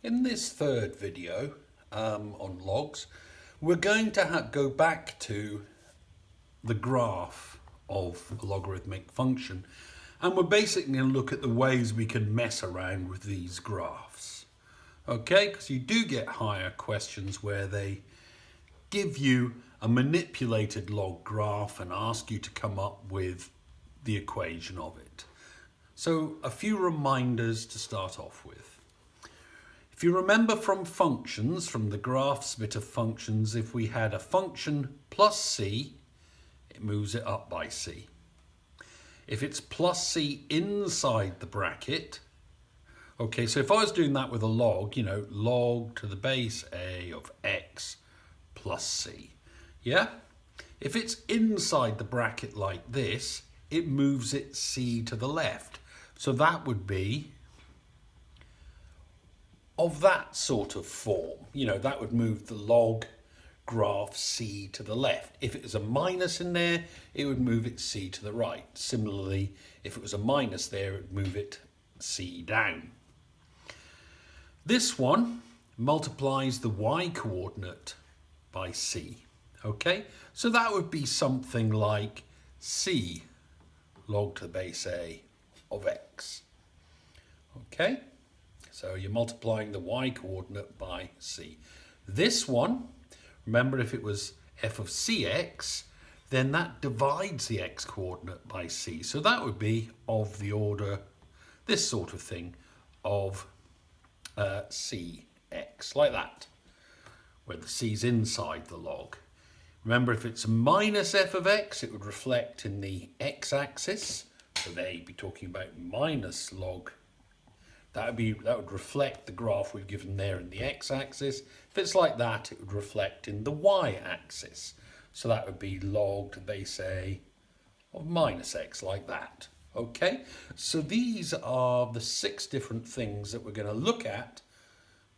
In this third video on logs, we're going to go back to the graph of a logarithmic function, and we're basically going to look at the ways we can mess around with these graphs. Okay, because you do get higher questions where they give you a manipulated log graph and ask you to come up with the equation of it. So a few reminders to start off with. If you remember from functions, from the graphs bit of functions, if we had a function plus c, it moves it up by c. If it's plus c inside the bracket, okay, so if I was doing that with a log, log to the base a of x plus c, yeah? If it's inside the bracket like this, it moves it c to the left. So that would be of that sort of form. That would move the log graph c to the left. If it was a minus in there, it would move it c to the right. Similarly, if it was a minus there, it would move it c down. This one multiplies the y coordinate by c. Okay, so that would be something like c log to the base a of x. Okay, so you're multiplying the y coordinate by c. This one, remember, if it was f of cx, then that divides the x coordinate by c. So that would be of the order, this sort of thing, of cx, like that, where the c's inside the log. Remember, if it's minus f of x, it would reflect in the x-axis. So they'd be talking about minus log. That would reflect the graph we've given there in the x-axis. If it's like that, it would reflect in the y-axis. So that would be log to the base a of minus x, like that. Okay, so these are the 6 different things that we're going to look at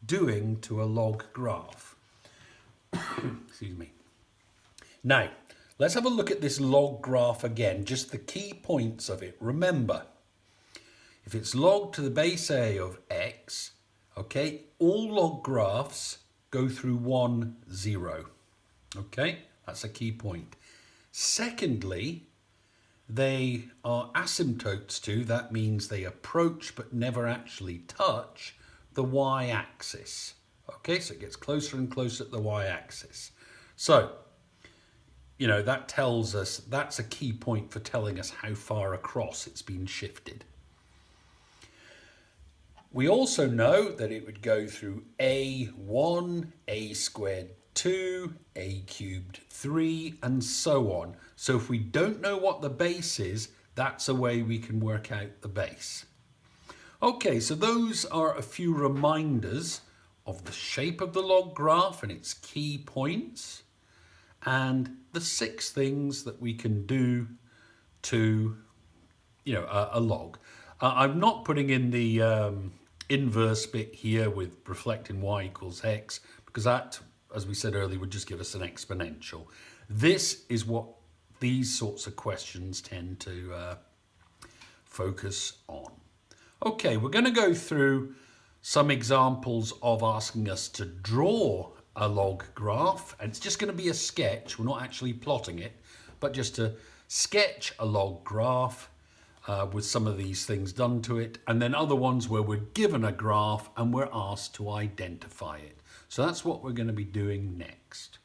doing to a log graph. Excuse me. Now, let's have a look at this log graph again, just the key points of it. Remember, if it's log to the base a of x, okay, all log graphs go through 1, 0. Okay, that's a key point. Secondly, they are asymptotes to, that means they approach but never actually touch the y-axis. Okay, so it gets closer and closer to the y-axis. So, that tells us, that's a key point for telling us how far across it's been shifted. We also know that it would go through a1, a squared 2, a cubed 3, and so on. So if we don't know what the base is, that's a way we can work out the base. Okay, so those are a few reminders of the shape of the log graph and its key points, and the 6 things that we can do to, a log. I'm not putting in the inverse bit here with reflecting y equals x, because that, as we said earlier, would just give us an exponential. This is what these sorts of questions tend to focus on. Okay, we're going to go through some examples of asking us to draw a log graph, and it's just going to be a sketch. We're not actually plotting it, but just to sketch a log graph with some of these things done to it, and then other ones where we're given a graph and we're asked to identify it. So that's what we're going to be doing next.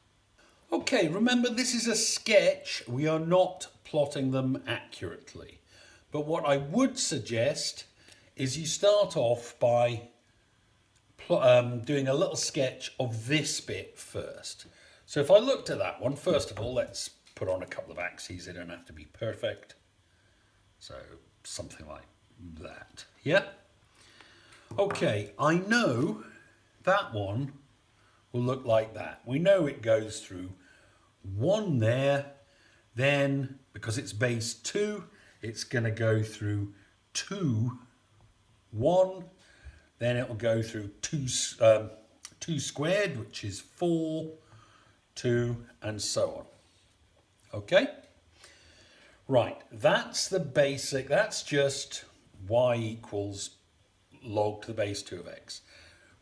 Okay, remember, this is a sketch. We are not plotting them accurately. But what I would suggest is you start off by doing a little sketch of this bit first. So if I looked at that one, first of all, let's put on a couple of axes. They don't have to be perfect. So something like that. Yeah? Okay, I know that one will look like that. We know it goes through 1 there, then because it's base 2, it's going to go through 2, 1, then it will go through 2 squared, which is 4, 2, and so on. Okay? Right, that's the basic, that's just y equals log to the base 2 of x.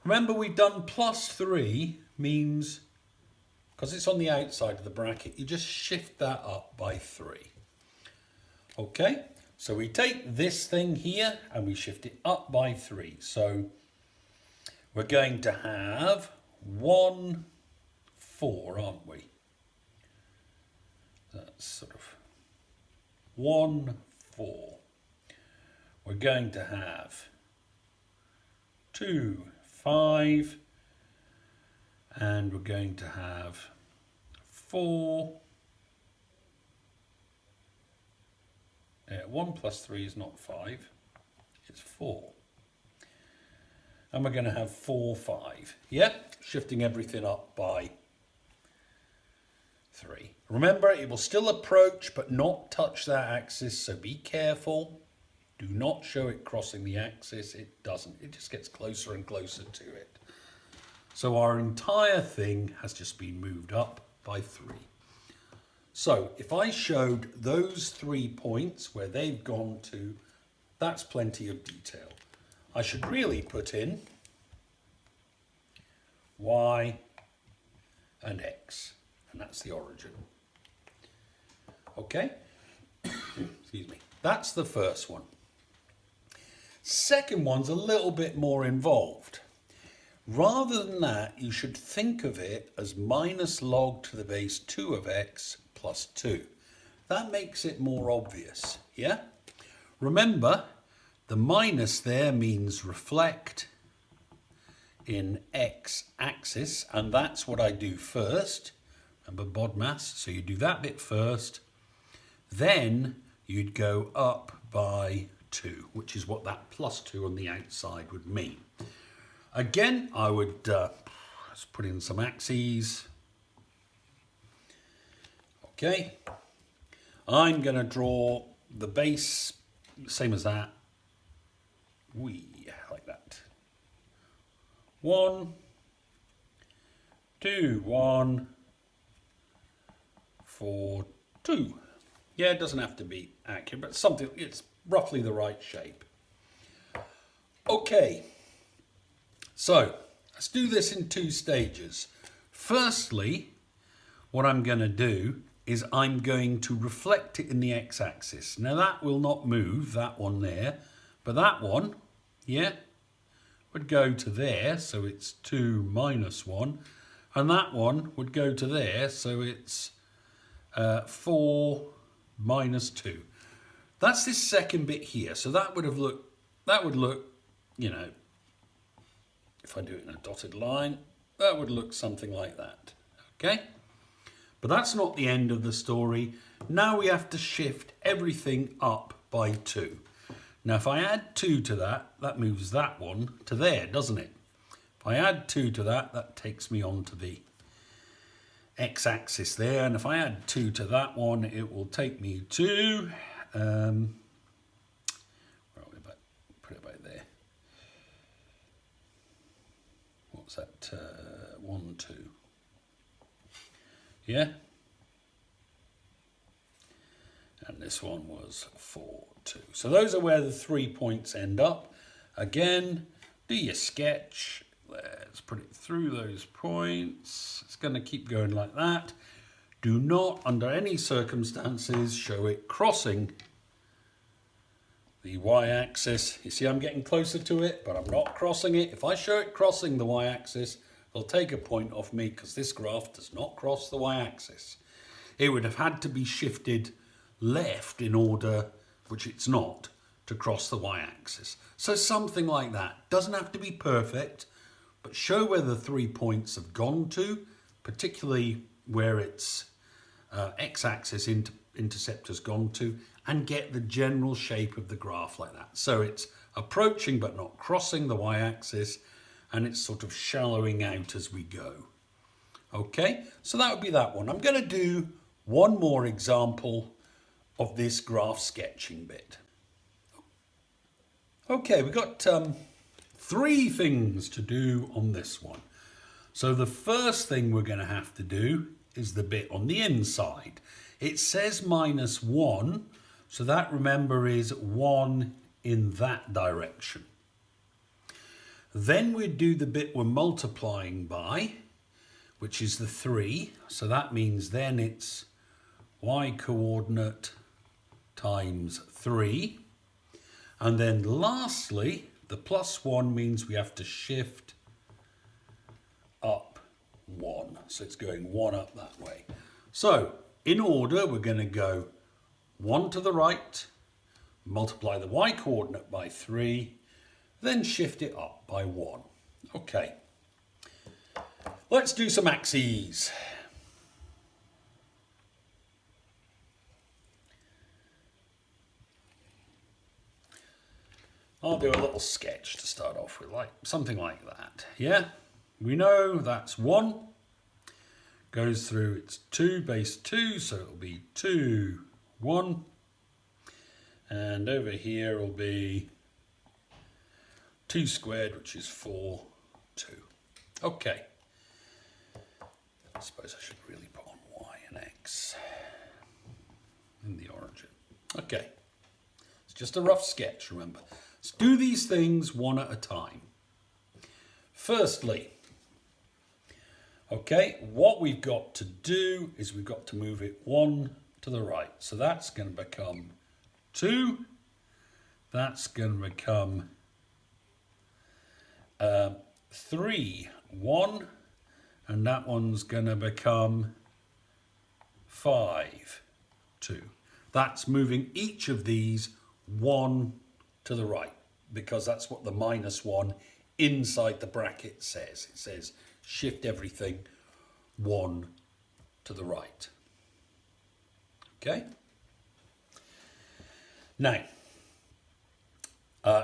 Remember, we've done +3 means, because it's on the outside of the bracket, you just shift that up by 3. Okay, so we take this thing here and we shift it up by 3. So we're going to have 1, 4, aren't we? That's sort of 1, 4. We're going to have 2, 5, and we're going to have 4. 1 plus 3 is not 5, it's 4. And we're going to have 4, 5. Yeah, shifting everything up by 3. Remember, it will still approach but not touch that axis, so be careful. Do not show it crossing the axis. It doesn't. It just gets closer and closer to it. So our entire thing has just been moved up by 3. So if I showed those 3 points where they've gone to, that's plenty of detail. I should really put in Y and X, and that's the origin. Okay? Excuse me. That's the first one. Second one's a little bit more involved. Rather than that, you should think of it as minus log to the base 2 of x plus 2. That makes it more obvious, yeah? Remember, the minus there means reflect in x-axis, and that's what I do first. Remember BODMAS, so you do that bit first. Then you'd go up by 2, which is what that plus 2 on the outside would mean. Again, I would let's put in some axes. Okay, I'm going to draw the base, same as that. Like that. 1, 2, 1, 4, 2. Yeah, it doesn't have to be accurate, but something, it's roughly the right shape. Okay, so let's do this in 2 stages. Firstly, what I'm going to do is I'm going to reflect it in the x-axis. Now that will not move, that one there, but that one, yeah, would go to there, so it's 2 minus 1, and that one would go to there, so it's 4 minus 2. That's this second bit here, so that would look, you know, if I do it in a dotted line, that would look something like that, okay? But that's not the end of the story. Now we have to shift everything up by 2. Now if I add 2 to that, that moves that one to there, doesn't it? If I add 2 to that, that takes me on to the x-axis there, and if I add 2 to that one, it will take me to, put it about there. What's that? 1, 2. Yeah? And this one was 4, 2. So those are where the 3 points end up. Again, do your sketch. Let's put it through those points. It's going to keep going like that. Do not, under any circumstances, show it crossing the y-axis. You see, I'm getting closer to it, but I'm not crossing it. If I show it crossing the y-axis, it'll take a point off me because this graph does not cross the y-axis. It would have had to be shifted left in order, which it's not, to cross the y-axis. So something like that. Doesn't have to be perfect, but show where the 3 points have gone to, particularly where its x-axis intercept has gone to, and get the general shape of the graph like that. So it's approaching but not crossing the y-axis, and it's sort of shallowing out as we go. Okay, so that would be that one. I'm going to do one more example of this graph sketching bit. Okay, we've got 3 things to do on this one. So the first thing we're going to have to do is the bit on the inside. It says -1, so that, remember, is 1 in that direction. Then we'd do the bit we're multiplying by, which is the 3. So that means then it's y coordinate times 3. And then lastly, the +1 means we have to shift up 1. So it's going 1 up that way. So in order, we're going to go 1 to the right, multiply the y coordinate by 3, then shift it up by 1. Okay. Let's do some axes. I'll do a little sketch to start off with, like something like that. Yeah, we know that's 1. Goes through, it's 2 base 2, so it'll be 2, 1. And over here will be 2 squared, which is 4, 2. Okay. I suppose I should really put on y and x in the origin. Okay. It's just a rough sketch, remember. Let's do these things one at a time. Firstly, okay, what we've got to do is we've got to move it 1 to the right. So that's going to become 2. That's going to become 3, 1. And that one's going to become 5, 2. That's moving each of these 1 to the right, because that's what the -1 inside the bracket says. It says shift everything 1 to the right. Okay? Now,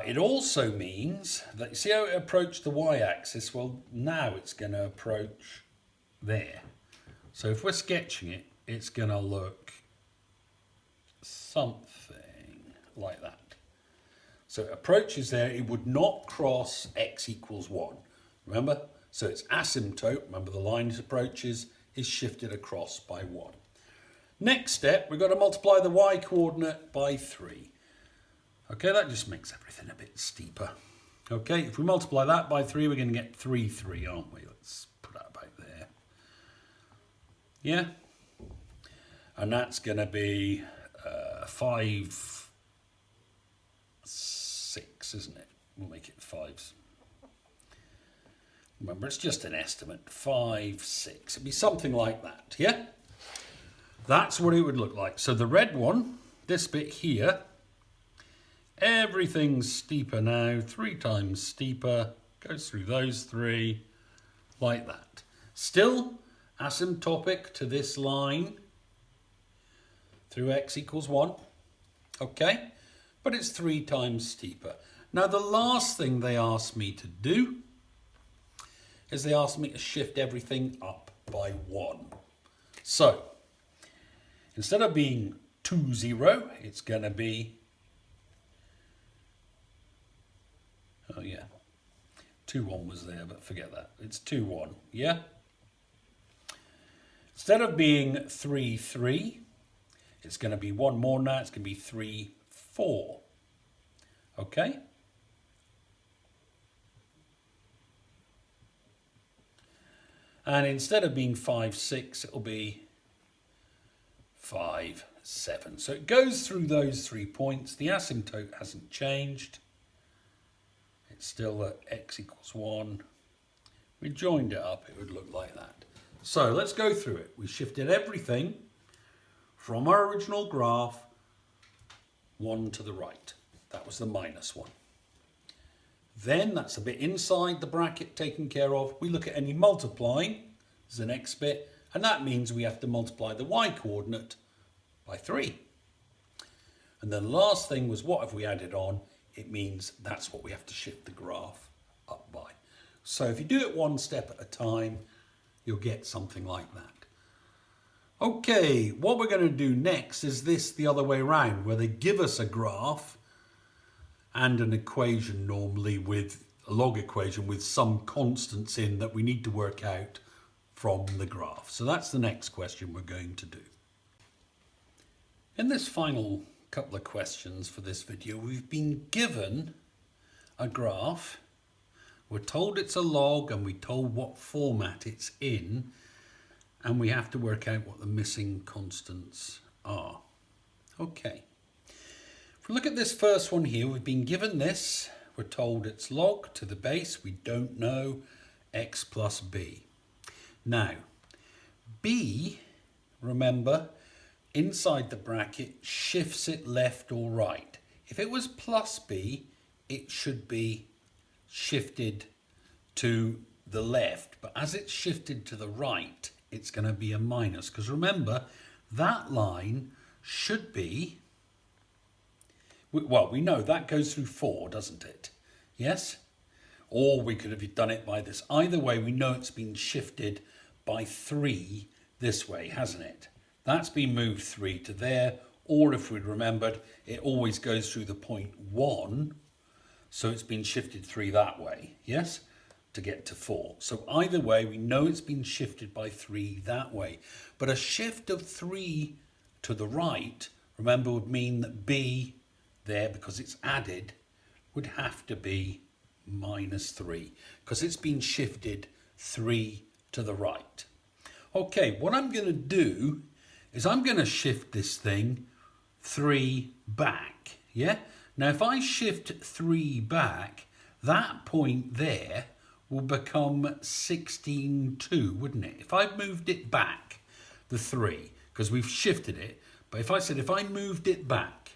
it also means that, you see how it approached the y-axis? Well, now it's going to approach there. So if we're sketching it, it's going to look something like that. So it approaches there, it would not cross x equals 1. Remember? So its asymptote, remember the line it approaches, is shifted across by 1. Next step, we've got to multiply the y coordinate by 3. Okay, that just makes everything a bit steeper. Okay, if we multiply that by 3, we're going to get 3, 3, aren't we? Let's put that about there. Yeah? And that's going to be 5, 6, isn't it? We'll make it 5. Remember, it's just an estimate. 5, 6. It'd be something like that, yeah? That's what it would look like. So the red one, this bit here, everything's steeper now, 3 times steeper, goes through those 3, like that. Still asymptotic to this line through x equals 1, okay? But it's 3 times steeper. Now the last thing they asked me to do is they asked me to shift everything up by 1. So, instead of being 2, 0, it's going to be, oh yeah, 2, 1 was there, but forget that. It's 2, 1, yeah? Instead of being 3, 3, it's going to be 1 more now. It's going to be 3, 4. Okay? And instead of being 5, 6, it'll be 5, 7. So it goes through those 3 points. The asymptote hasn't changed. It's still at x equals 1. We joined it up, it would look like that. So let's go through it. We shifted everything from our original graph 1 to the right. That was the -1. Then that's a bit inside the bracket taken care of. We look at any multiplying as the next bit, and that means we have to multiply the y coordinate by 3. And then the last thing was, what have we added on? It means that's what we have to shift the graph up by. So if you do it one step at a time, you'll get something like that. Okay, what we're going to do next is this the other way around, where they give us a graph and an equation, normally with a log equation with some constants in that we need to work out from the graph. So that's the next question we're going to do. In this final couple of questions for this video, we've been given a graph We're told it's a log and we're told what format it's in, and we have to work out what the missing constants are. Okay. If we look at this first one here, we've been given this. We're told it's log to the base. We don't know x plus b. Now, b, remember, inside the bracket shifts it left or right. If it was plus b, it should be shifted to the left. But as it's shifted to the right, it's going to be a minus. Because remember, that line should be, well, we know that goes through 4, doesn't it? Yes? Or we could have done it by this. Either way, we know it's been shifted by 3 this way, hasn't it? That's been moved 3 to there. Or if we'd remembered, it always goes through the point 1. So it's been shifted 3 that way, yes? To get to 4. So either way, we know it's been shifted by 3 that way. But a shift of 3 to the right, remember, would mean that b there, because it's added, would have to be minus 3, because it's been shifted 3 to the right. Okay, what I'm going to do is I'm going to shift this thing 3 back, yeah? Now, if I shift 3 back, that point there will become 16.2, wouldn't it? If I moved it back, the 3, because we've shifted it, but if I said if I moved it back,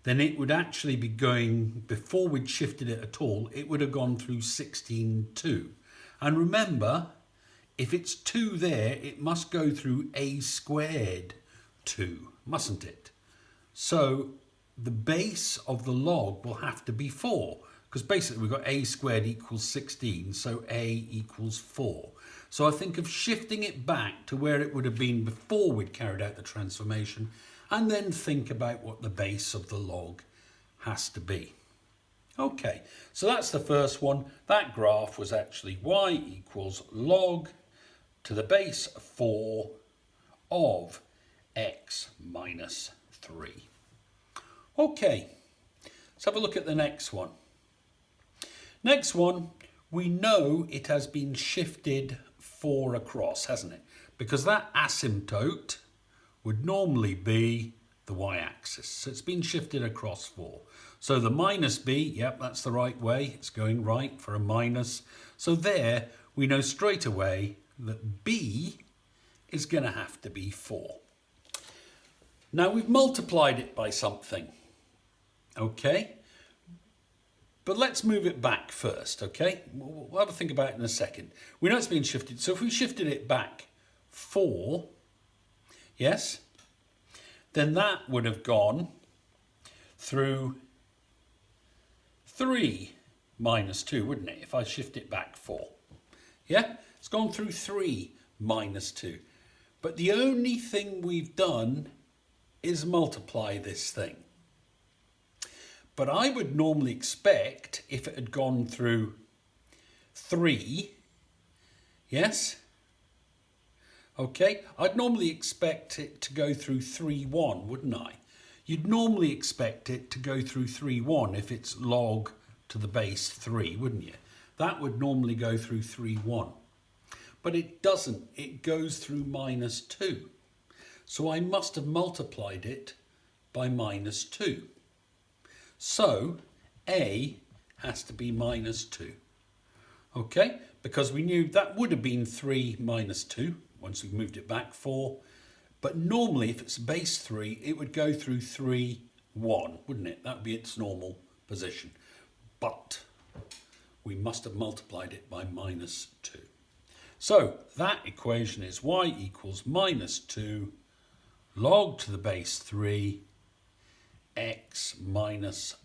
then it would actually be going, before we'd shifted it at all, it would have gone through 16.2. And remember, if it's 2 there, it must go through a squared 2, mustn't it? So the base of the log will have to be 4, because basically we've got a squared equals 16, so a equals 4. So I think of shifting it back to where it would have been before we'd carried out the transformation, and then think about what the base of the log has to be. Okay, so that's the first one. That graph was actually y equals log to the base 4 of x minus 3. Okay, let's have a look at the next one. Next one, we know it has been shifted 4 across, hasn't it? Because that asymptote would normally be the y-axis. So it's been shifted across 4. So the minus b, yep, that's the right way. It's going right for a minus. So there, we know straight away that b is going to have to be 4. Now we've multiplied it by something. Okay? But let's move it back first, okay? We'll have a think about it in a second. We know it's been shifted. So if we shifted it back 4, yes, then that would have gone through 3 minus 2, wouldn't it? If I shift it back 4. Yeah, it's gone through 3 minus 2. But the only thing we've done is multiply this thing. But I would normally expect, if it had gone through 3, yes? Okay, I'd normally expect it to go through 3, 1, wouldn't I? You'd normally expect it to go through 3, 1 if it's log to the base 3, wouldn't you? That would normally go through 3, 1. But it doesn't. It goes through minus 2. So I must have multiplied it by minus 2. So a has to be minus 2. Okay, because we knew that would have been 3 minus 2 once we've moved it back 4. But normally if it's base 3, it would go through 3, 1, wouldn't it? That would be its normal position. But we must have multiplied it by minus 2. So that equation is y equals minus 2 log to the base 3 x minus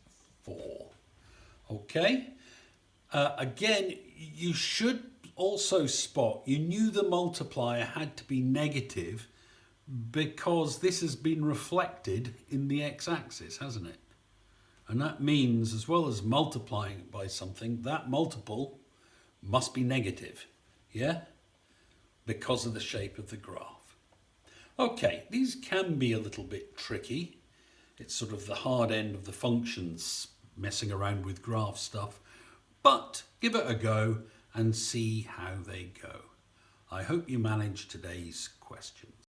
4. Okay, again, you should also spot, you knew the multiplier had to be negative because this has been reflected in the x-axis, hasn't it? And that means, as well as multiplying it by something, that multiple must be negative, yeah? Because of the shape of the graph. Okay, these can be a little bit tricky. It's sort of the hard end of the functions, messing around with graph stuff. but give it a go and see how they go. I hope you manage today's questions.